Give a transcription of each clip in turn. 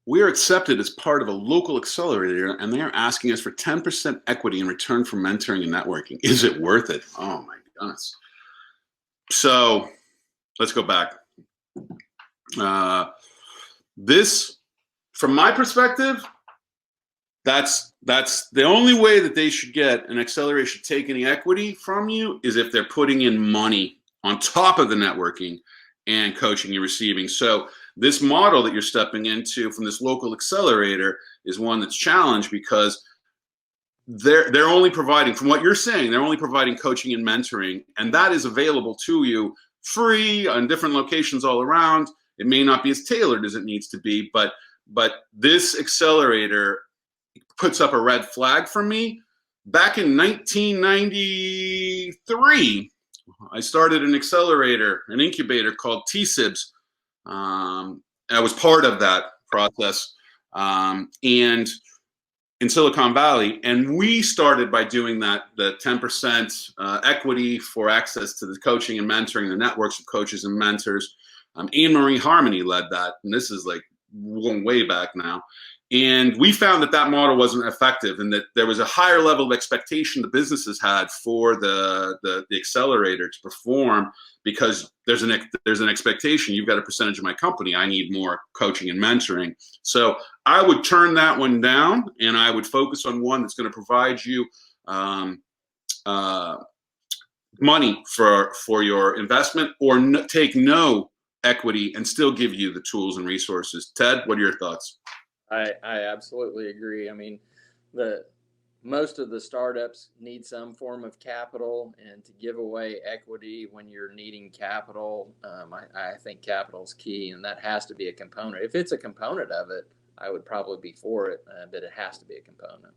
We are accepted as part of a local accelerator, and they are asking us for 10% equity in return for mentoring and networking. Is it worth it? Oh my goodness. So let's go back. This, from my perspective, that's the only way that they should get an accelerator should take any equity from you is if they're putting in money on top of the networking and coaching you're receiving. So this model that you're stepping into from this local accelerator is one that's challenged because they're only providing, from what you're saying, they're only providing coaching and mentoring, and that is available to you free on different locations all around. It may not be as tailored as it needs to be, but this accelerator puts up a red flag for me. Back in 1993, I started an accelerator, an incubator called TSIBS. I was part of that process, and in Silicon Valley, and we started by doing the 10% equity for access to the coaching and mentoring, the networks of coaches and mentors. Anne Marie Harmony led that, and this is like going way back now. And we found that model wasn't effective, and that there was a higher level of expectation the businesses had for the accelerator to perform, because there's an expectation. You've got a percentage of my company. I need more coaching and mentoring. So I would turn that one down, and I would focus on one that's going to provide you money for your investment, or take no equity and still give you the tools and resources. Ted, what are your thoughts? I absolutely agree. I mean, most of the startups need some form of capital, and to give away equity when you're needing capital, I think capital is key, and that has to be a component. If it's a component of it, I would probably be for it, but it has to be a component.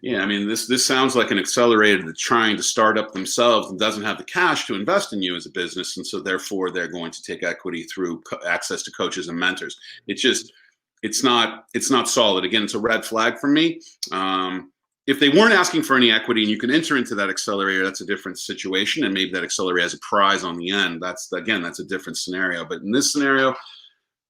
Yeah, I mean, this sounds like an accelerator that's trying to start up themselves and doesn't have the cash to invest in you as a business, and so therefore they're going to take equity through access to coaches and mentors. It's not solid. Again, it's a red flag for me. If they weren't asking for any equity and you can enter into that accelerator, that's a different situation, and maybe that accelerator has a prize on the end. That's a different scenario. But in this scenario,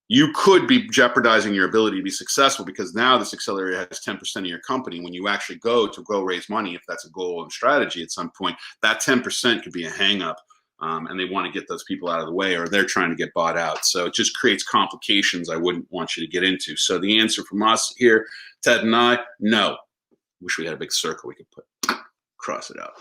you could be jeopardizing your ability to be successful, because now this accelerator has 10% of your company. When you actually go raise money, if that's a goal and strategy at some point, that 10% could be a hang up. And they want to get those people out of the way, or they're trying to get bought out. So it just creates complications I wouldn't want you to get into. So the answer from us here, Ted and I, no. Wish we had a big circle we could cross it out.